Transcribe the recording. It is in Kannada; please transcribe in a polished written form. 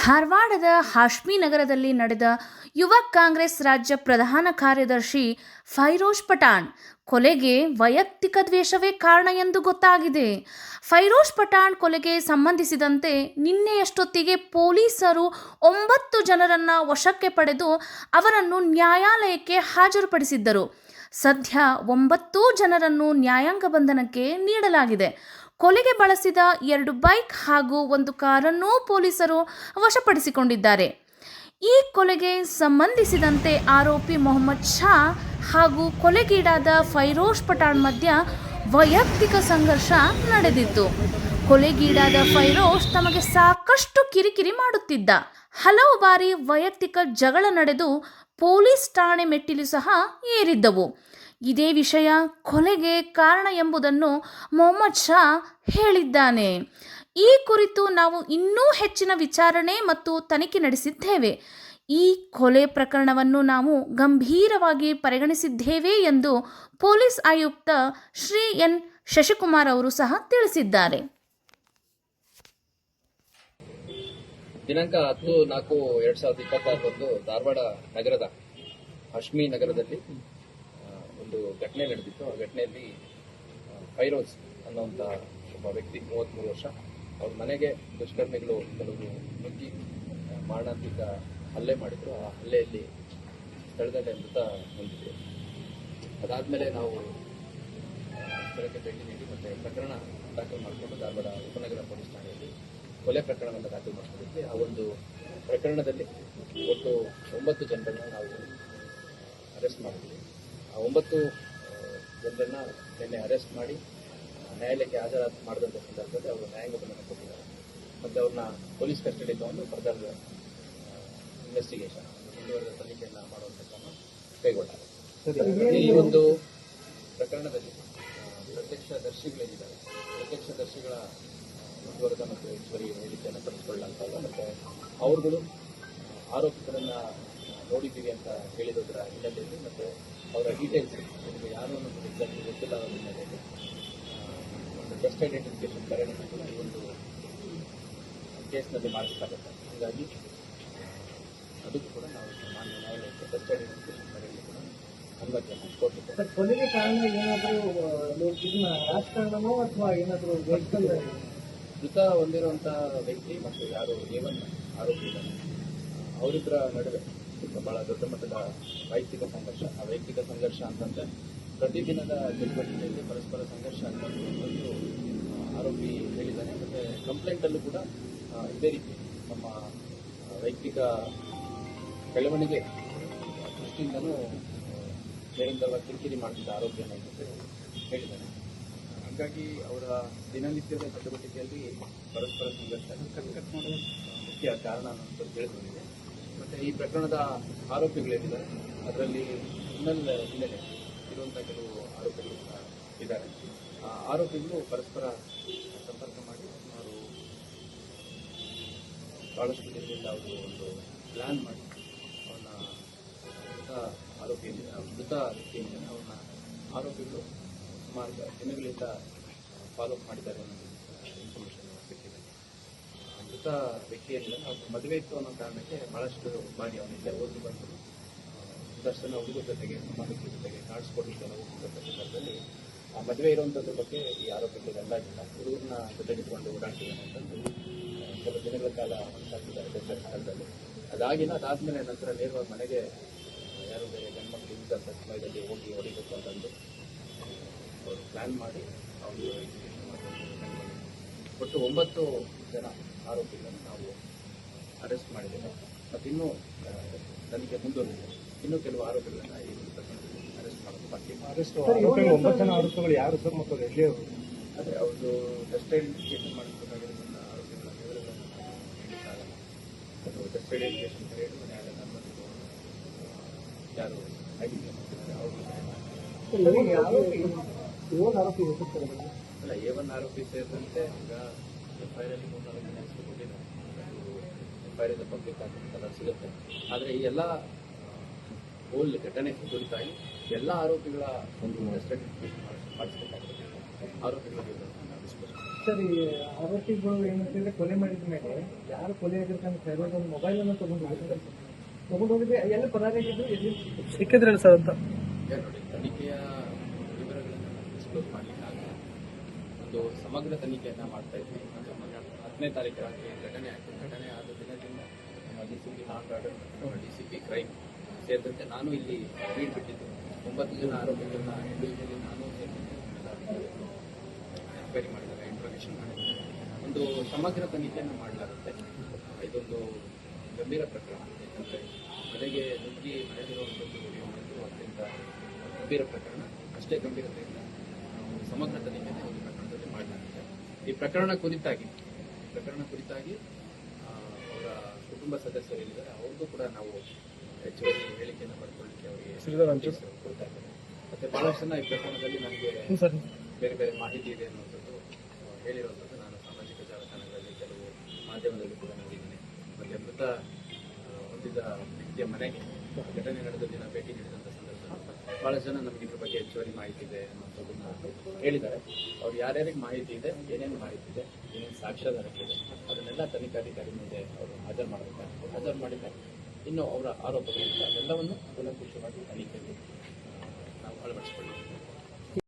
ಧಾರವಾಡದ ಹಾಶ್ಮಿ ನಗರದಲ್ಲಿ ನಡೆದ ಯುವ ಕಾಂಗ್ರೆಸ್ ರಾಜ್ಯ ಪ್ರಧಾನ ಕಾರ್ಯದರ್ಶಿ ಫೈರೋಜ್ ಪಠಾಣ್ ಕೊಲೆಗೆ ವೈಯಕ್ತಿಕ ದ್ವೇಷವೇ ಕಾರಣ ಎಂದು ಗೊತ್ತಾಗಿದೆ. ಫೈರೋಜ್ ಪಠಾಣ್ ಕೊಲೆಗೆ ಸಂಬಂಧಿಸಿದಂತೆ ನಿನ್ನೆಯಷ್ಟೊತ್ತಿಗೆ ಪೊಲೀಸರು 9 ಜನರನ್ನು ವಶಕ್ಕೆ ಪಡೆದು ಅವರನ್ನು ನ್ಯಾಯಾಲಯಕ್ಕೆ ಹಾಜರುಪಡಿಸಿದ್ದರು. ಸದ್ಯ 9 ಜನರನ್ನು ನ್ಯಾಯಾಂಗ ಬಂಧನಕ್ಕೆ ನೀಡಲಾಗಿದೆ. ಕೊಲೆಗೆ ಬಳಸಿದ 2 ಬೈಕ್ ಹಾಗೂ 1 ಕಾರನ್ನು ಪೊಲೀಸರು ವಶಪಡಿಸಿಕೊಂಡಿದ್ದಾರೆ. ಈ ಕೊಲೆಗೆ ಸಂಬಂಧಿಸಿದಂತೆ ಆರೋಪಿ ಮೊಹಮ್ಮದ್ ಶಾ ಹಾಗೂ ಕೊಲೆಗೀಡಾದ ಫೈರೋಜ್ ಪಠಾಣ್ ಮಧ್ಯ ವೈಯಕ್ತಿಕ ಸಂಘರ್ಷ ನಡೆದಿತ್ತು. ಕೊಲೆಗೀಡಾದ ಫೈರೋಜ್ ತಮಗೆ ಸಾಕಷ್ಟು ಕಿರಿಕಿರಿ ಮಾಡುತ್ತಿದ್ದ. ಹಲವು ಬಾರಿ ವೈಯಕ್ತಿಕ ಜಗಳ ನಡೆದು ಪೊಲೀಸ್ ಠಾಣೆ ಮೆಟ್ಟಿಲು ಸಹ ಏರಿದ್ದವು. ಇದೇ ವಿಷಯ ಕೊಲೆಗೆ ಕಾರಣ ಎಂಬುದನ್ನು ಮೊಹಮ್ಮದ್ ಶಾ ಹೇಳಿದ್ದಾನೆ. ಈ ಕುರಿತು ನಾವು ಇನ್ನೂ ಹೆಚ್ಚಿನ ವಿಚಾರಣೆ ಮತ್ತು ತನಿಖೆ ನಡೆಸಿದ್ದೇವೆ. ಈ ಕೊಲೆ ಪ್ರಕರಣವನ್ನು ನಾವು ಗಂಭೀರವಾಗಿ ಪರಿಗಣಿಸಿದ್ದೇವೆ ಎಂದು ಪೊಲೀಸ್ ಆಯುಕ್ತ ಶ್ರೀ ಎನ್ ಶಶಿಕುಮಾರ್ ಅವರು ಸಹ ತಿಳಿಸಿದ್ದಾರೆ. ದಿನಾಂಕ 10/4/2026 ಧಾರವಾಡ ನಗರದ ಹಾಶ್ಮಿ ನಗರದಲ್ಲಿ ಒಂದು ಘಟನೆ ನಡೆದಿತ್ತು. ಆ ಘಟನೆಯಲ್ಲಿ ಫೈರೋಜ್ ಅನ್ನುವಂಥ ಒಬ್ಬ ವ್ಯಕ್ತಿ 33 ವರ್ಷ, ಅವ್ರ ಮನೆಗೆ ದುಷ್ಕರ್ಮಿಗಳು ಕೆಲವು ನುಗ್ಗಿ ಮಾರಣಾಂತಿಕ ಹಲ್ಲೆ ಮಾಡಿದ್ರು. ಆ ಹಲ್ಲೆಯಲ್ಲಿ ಸ್ಥಳದಲ್ಲೇ ಮೃತ ಹೊಂದಿದೆ. ಅದಾದಮೇಲೆ ನಾವು ಸ್ಥಳಕ್ಕೆ ಭೇಟಿ ನೀಡಿ ಮತ್ತೆ ಪ್ರಕರಣ ದಾಖಲು ಮಾಡಿಕೊಂಡು ಧಾರವಾಡ ಉಪನಗರ ಪೊಲೀಸ್ ಠಾಣೆಯಲ್ಲಿ ಕೊಲೆ ಪ್ರಕರಣವನ್ನು ದಾಖಲು ಮಾಡಿಕೊಂಡಿದ್ವಿ. ಆ ಒಂದು ಪ್ರಕರಣದಲ್ಲಿ ಒಟ್ಟು 9 ಜನರನ್ನು ನಾವು ಅರೆಸ್ಟ್ ಮಾಡಿದ್ವಿ. ಆ 9 ಜನರನ್ನು ನಿನ್ನೆ ಅರೆಸ್ಟ್ ಮಾಡಿ ನ್ಯಾಯಾಲಯಕ್ಕೆ ಮಾಡಿದಂಥ ಸಂದರ್ಭದಲ್ಲಿ ಅವರು ನ್ಯಾಯಾಂಗ ಬಂಧನ ಕೊಟ್ಟಿದ್ದಾರೆ. ಮತ್ತು ಅವ್ರನ್ನ ಪೊಲೀಸ್ ಕಸ್ಟಡಿ ತಗೊಂಡು ಫರ್ದರ್ ಇನ್ವೆಸ್ಟಿಗೇಷನ್ ಮುಂದುವರೆದ ತನಿಖೆಯನ್ನು ಮಾಡುವಂಥ ಕ್ರಮ ಕೈಗೊಳ್ಳಲಾಗಿದೆ. ಈ ಒಂದು ಪ್ರಕರಣದಲ್ಲಿ ಪ್ರತ್ಯಕ್ಷದರ್ಶಿಗಳೇನಿದ್ದಾರೆ, ಪ್ರತ್ಯಕ್ಷದರ್ಶಿಗಳ ಮುಂದುವರೆದ ಮತ್ತು ಹೆಚ್ಚುವರಿ ಹೇಳಿಕೆಯನ್ನು ಪಡೆದುಕೊಳ್ಳಲಾಗ್ತಲ್ಲ. ಮತ್ತು ಅವರುಗಳು ಆರೋಪಿತರನ್ನು ನೋಡಿದ್ದೀವಿ ಅಂತ ಹೇಳಿರೋದರ ಹಿನ್ನೆಲೆಯಲ್ಲಿ ಮತ್ತು ಅವರ ಡೀಟೇಲ್ಸ್ ನಿಮಗೆ ಯಾರು ಅನ್ನೋದು ಎಕ್ಸಾಕ್ಟ್ಲಿ ಗೊತ್ತಿಲ್ಲ ಅನ್ನೋ ಹಿನ್ನೆಲೆಯಲ್ಲಿ ಒಂದು ಬೆಸ್ಟ್ ಐಡೆಂಟಿಫಿಕೇಶನ್ ಕರೆಯನ್ನು ಕೂಡ ಈ ಒಂದು ಕೇಸ್ನಲ್ಲಿ ಮಾಡಿಸಲಾಗುತ್ತೆ. ಹಾಗಾಗಿ ಅದಕ್ಕೂ ಕೂಡ ನಾವು ಮಾನ್ಯ ನ್ಯಾಯಾಲಯಕ್ಕೆ ಬೆಸ್ಟ್ ಐಡೆಂಟಿಫಿಕೇಶನ್ ಕರೆಯಲ್ಲಿ ಕೂಡ ಅನುಮತಿಯನ್ನು ಕೊಟ್ಟಿದ್ದೇವೆ. ಕೊಲೆಗೆ ಕಾರಣ ಏನಾದರೂ ರಾಜಕಾರಣನೋ ಅಥವಾ ಏನಾದರೂ ಮೃತ ಹೊಂದಿರುವಂಥ ವ್ಯಕ್ತಿ ಮತ್ತು ಯಾರು A1 ಆರೋಪಿ ಇದ್ದಾರೆ ಅವರಿಬ್ಬರ ನಡುವೆ ಬಹಳ ದೊಡ್ಡ ಮಟ್ಟದ ವೈಯಕ್ತಿಕ ಸಂಘರ್ಷ. ಆ ವೈಯಕ್ತಿಕ ಸಂಘರ್ಷ ಅಂತಂದ್ರೆ ಪ್ರತಿದಿನದ ಚಟುವಟಿಕೆಯಲ್ಲಿ ಪರಸ್ಪರ ಸಂಘರ್ಷ ಆಗ್ತದೆ ಎಂದು ಆರೋಪಿ ಹೇಳಿದ್ದಾನೆ. ಮತ್ತೆ ಕಂಪ್ಲೇಂಟಲ್ಲೂ ಕೂಡ ಇದೇ ರೀತಿ ನಮ್ಮ ವೈಯಕ್ತಿಕ ಬೆಳವಣಿಗೆ ದೃಷ್ಟಿಯಿಂದಲೂ ನಿರಂತರವಾಗಿ ಕಿರಿಕಿರಿ ಮಾಡುತ್ತಿದ್ದ ಆರೋಪಿಯನ್ನು ಹೇಳಿದ್ದಾನೆ. ಹಾಗಾಗಿ ಅವರ ದಿನನಿತ್ಯದ ಚಟುವಟಿಕೆಯಲ್ಲಿ ಪರಸ್ಪರ ಸಂಘರ್ಷ ಮುಖ್ಯ ಕಾರಣ ಅಂತ ತಿಳಿದುಬಂದಿದೆ. ಮತ್ತು ಈ ಪ್ರಕರಣದ ಆರೋಪಿಗಳೇನಿದ್ದಾರೆ ಅದರಲ್ಲಿ ಹಿನ್ನೆಲೆ ಇರುವಂಥ ಕೆಲವು ಆರೋಪಿಗಳು ಇದ್ದಾರೆ. ಆ ಆರೋಪಿಗಳು ಪರಸ್ಪರ ಸಂಪರ್ಕ ಮಾಡಿ ಅವರು ಬಹಳಷ್ಟು ದಿನದಿಂದ ಅವರು ಒಂದು ಪ್ಲ್ಯಾನ್ ಮಾಡಿ ಅವನ್ನ ಮೃತ ವ್ಯಕ್ತಿಯಿಂದ ಅವ್ರನ್ನ ಆರೋಪಿಗಳು ಸುಮಾರು ದಿನಗಳಿಂದ ಫಾಲೋ ಅಪ್ ಮಾಡಿದ್ದಾರೆ ಅನ್ನೋದು ಇನ್ಫಾರ್ಮೇಷನ್ ಸಿಕ್ಕಿದೆ. ಮೃತ ವ್ಯಕ್ತಿಯೇನಿಲ್ಲ ಅವ್ರು ಮದುವೆ ಇತ್ತು ಅನ್ನೋ ಕಾರಣಕ್ಕೆ ಬಹಳಷ್ಟು ಬಾರಿ ಅವನಿಂದ ಓದಿ ಬಂದು ದರ್ಶನ ಹುಡುಗರ ಜೊತೆಗೆ ಸಂಬಂಧಿಕರ ಜೊತೆಗೆ ಕಾಡಿಸ್ಕೊಡ್ಲಿಕ್ಕೆಲ್ಲ ಹೋಗುವಂಥ ಸಂದರ್ಭದಲ್ಲಿ ಆ ಮದುವೆ ಇರುವಂಥದ್ರ ಬಗ್ಗೆ ಈ ಆರೋಪಿಗಳಿಗೆ ಅಂದಾಜಿಲ್ಲ. ಹುಡುಗರನ್ನ ಜೊತೆಗಿಟ್ಕೊಂಡು ಓಡಾಡ್ತಿದ್ದಾನೆ ಅಂತಂದು ಕೆಲವು ದಿನಗಳ ಕಾಲ ಹೊಂದಾಕಿದ್ದಾರೆ ಸ್ಥಳದಲ್ಲಿ. ಅದಾದಮೇಲೆ ನಂತರ ನೇರವಾಗಿ ಮನೆಗೆ ಯಾರು ಬೇರೆ ಗಂಡ್ಮಕ್ಳು ಇದ್ದಂಥ ಸಮಯದಲ್ಲಿ ಹೋಗಿ ಹೊಡಿಬೇಕು ಅಂತಂದು ಅವರು ಪ್ಲ್ಯಾನ್ ಮಾಡಿ ಅವರು ಒಟ್ಟು 9 ಜನ ಆರೋಪಿಗಳನ್ನು ನಾವು ಅರೆಸ್ಟ್ ಮಾಡಿದ್ದೇವೆ. ಮತ್ತು ಇನ್ನೂ ತನಿಖೆ ಮುಂದುವರೆದಿದೆ. ಇನ್ನೂ ಕೆಲವು ಆರೋಪಿಗಳನ್ನು ಈ ಪ್ರಕರಣದಲ್ಲಿ ಅರೆಸ್ಟ್ ಮಾಡೋದು ಬಾಕಿ. 9 ಜನ ಆರೋಪಿಗಳು ಯಾರು ಸರ್ ಮತ್ತು ಆದರೆ ಅವ್ರದ್ದು ಟೆಸ್ಟ್ ಐಡೆಂಟಿಫಿಕೇಶನ್ ಮಾಡಿಸಬೇಕಾಗಿರೋದ್ರಿಂದ ಆರೋಪಿಗಳ ವಿವರಗಳನ್ನು ನೀಡಲಿಕ್ಕಾಗಲ್ಲ. ಅದು ಟೆಸ್ಟ್ ಐಡೆಂಟಿಫಿಕೇಶನ್ ಕರೆಯಲು ನ್ಯಾಯಾಲಯದ ಅನುಮತಿ ಯಾರು ಆಗಿದ್ದಾರೆ ಅಲ್ಲ A1 ಆರೋಪಿ ಸೇರಿದಂತೆ ಈಗ FIR 3 ಹೆಸರು ಕೊಟ್ಟಿದ್ದಾರೆ. FIR ಪಬ್ಲಿಕ್ ಆಗ್ತಲ್ಲ ಸಿಗುತ್ತೆ. ಆದರೆ ಈ ಎಲ್ಲ ಹೋಲ್ ಘಟನೆ ಕುರಿತಾಗಿ ಎಲ್ಲ ಆರೋಪಿಗಳ ಒಂದು ಟೆಸ್ಟ್ ಐಡೆಂಟಿಫಿಕೇಶನ್ ಮಾಡಿಸಬೇಕಾಗುತ್ತೆ. ಆರೋಪಿಗಳ ಡಿಸ್ಪೋಸ್ ಮಾಡ್ತೀವಿ. ಸರ್, ಈ ಆರೋಪಿಗಳು ಏನಂತಂದ್ರೆ ಕೊಲೆ ಮಾಡಿದ ಮೇಲೆ ಯಾರು ಕೊಲೆ ಆಗಿರ್ತಾನೆ ಫೈರೋಜ್ ಒಂದು ಮೊಬೈಲ್ ಅನ್ನು ತಗೊಂಡು ಹೋಗಿದ್ರೆ ಎಲ್ಲ ಪರಾರಿಯಾಗಿದ್ದು ಎಲ್ಲಿ ಸಿಕ್ಕಿದ್ರಲ್ಲ ಸರ್ ಅಂತ ನೋಡಿ, ತನಿಖೆಯ ವಿವರಗಳನ್ನು ಡಿಸ್ಕ್ಲೋಸ್ ಮಾಡಲಿಕ್ಕಾಗಲ್ಲ. ಒಂದು ಸಮಗ್ರ ತನಿಖೆಯನ್ನು ಮಾಡ್ತಾ ಇದ್ವಿ. 10ನೇ ತಾರೀಕು ರಾತ್ರಿ ಘಟನೆ ಆಯಿತು. ಘಟನೆ ಆದ ದಿನದಿಂದ ನಮ್ಮ DCP ನಾನ್ ಆರ್ಡರ್ ಮತ್ತು DCP ಕ್ರೈಮ್ ಸೇರಿದಂತೆ ನಾನು ಇಲ್ಲಿ ಲೀಡ್ ಬಿಟ್ಟಿದ್ದು 9 ಜನ ಆರೋಪಿಗಳನ್ನ ಇಂಡಿವಿಜುವಲಿ ನಾನು ಎನ್ಕ್ವೈರಿ ಮಾಡಿದಾಗ ಇಂಟ್ರೋಗೇಷನ್ ಮಾಡಿದಾಗ ಒಂದು ಸಮಗ್ರ ತನಿಖೆಯನ್ನು ಮಾಡಲಾಗುತ್ತೆ. ಇದೊಂದು ಗಂಭೀರ ಪ್ರಕರಣ. ಯಾಕಂದರೆ ಮನೆಗೆ ನುಗ್ಗಿ ಮನೆಯಲ್ಲಿರುವಂಥದ್ದು ಒಂದು ಅತ್ಯಂತ ಗಂಭೀರ ಪ್ರಕರಣ. ಅಷ್ಟೇ ಗಂಭೀರತೆಯಿಂದ ಒಂದು ಸಮಗ್ರ ತನಿಖೆಯನ್ನು ಒಂದು ಪ್ರಕರಣದಲ್ಲಿ ಮಾಡಲಾಗುತ್ತೆ. ಈ ಪ್ರಕರಣ ಕುರಿತಾಗಿ ಅವರ ಕುಟುಂಬ ಸದಸ್ಯರು ಏನಿದ್ದಾರೆ ಅವ್ರಿಗೂ ಕೂಡ ನಾವು ಹೆಚ್ಚುವರಿ ಹೇಳಿಕೆಯನ್ನು ಪಡ್ಕೊಳ್ಳಿಕ್ಕೆ ಅವರಿಗೆ ಕೊಡ್ತಾ ಇದ್ದಾರೆ. ಮತ್ತೆ ಬಹಳಷ್ಟು ಜನ ಈ ಪ್ರಕರಣದಲ್ಲಿ ನನಗೆ ಬೇರೆ ಬೇರೆ ಮಾಹಿತಿ ಇದೆ ಅನ್ನುವಂಥದ್ದು ಹೇಳಿರುವಂಥದ್ದು ನಾನು ಸಾಮಾಜಿಕ ಜಾಲತಾಣಗಳಲ್ಲಿ ಕೆಲವು ಮಾಧ್ಯಮದಲ್ಲಿ ಕೂಡ ನೋಡಿದ್ದೀನಿ. ಮತ್ತೆ ಮೃತ ಹೊಂದಿದ ವ್ಯಕ್ತಿಯ ಮನೆಗೆ ಘಟನೆ ನಡೆದ ದಿನ ಭೇಟಿ ನೀಡಿದಂಥ ಸಂದರ್ಭದಲ್ಲಿ ಬಹಳಷ್ಟು ಜನ ನಮಗೆ ಇದ್ರ ಬಗ್ಗೆ ಹೆಚ್ಚುವರಿ ಮಾಹಿತಿ ಇದೆ ಅನ್ನುವಂಥದ್ದನ್ನು ಹೇಳಿದ್ದಾರೆ. ಅವ್ರು ಯಾರ್ಯಾರಿಗೆ ಮಾಹಿತಿ ಇದೆ, ಏನೇನು ಮಾಹಿತಿ ಇದೆ, ಏನೇನು ಸಾಕ್ಷ್ಯಾಧಾರಗಳಿದೆ ಅದನ್ನೆಲ್ಲ ತನಿಖಾಧಿಕಾರಿ ಮುಂದೆ ಅವರು ಹಾಜರು ಮಾಡಿದ್ದಾರೆ. ಇನ್ನು ಅವರ ಆರೋಪಗಳಿಂದ ಅದೆಲ್ಲವನ್ನು ಕೂಲಂಕುಷವಾಗಿ ತನಿಖೆಯಲ್ಲಿ ನಾವು ಅಳವಡಿಸಿಕೊಳ್ಳುತ್ತೇವೆ.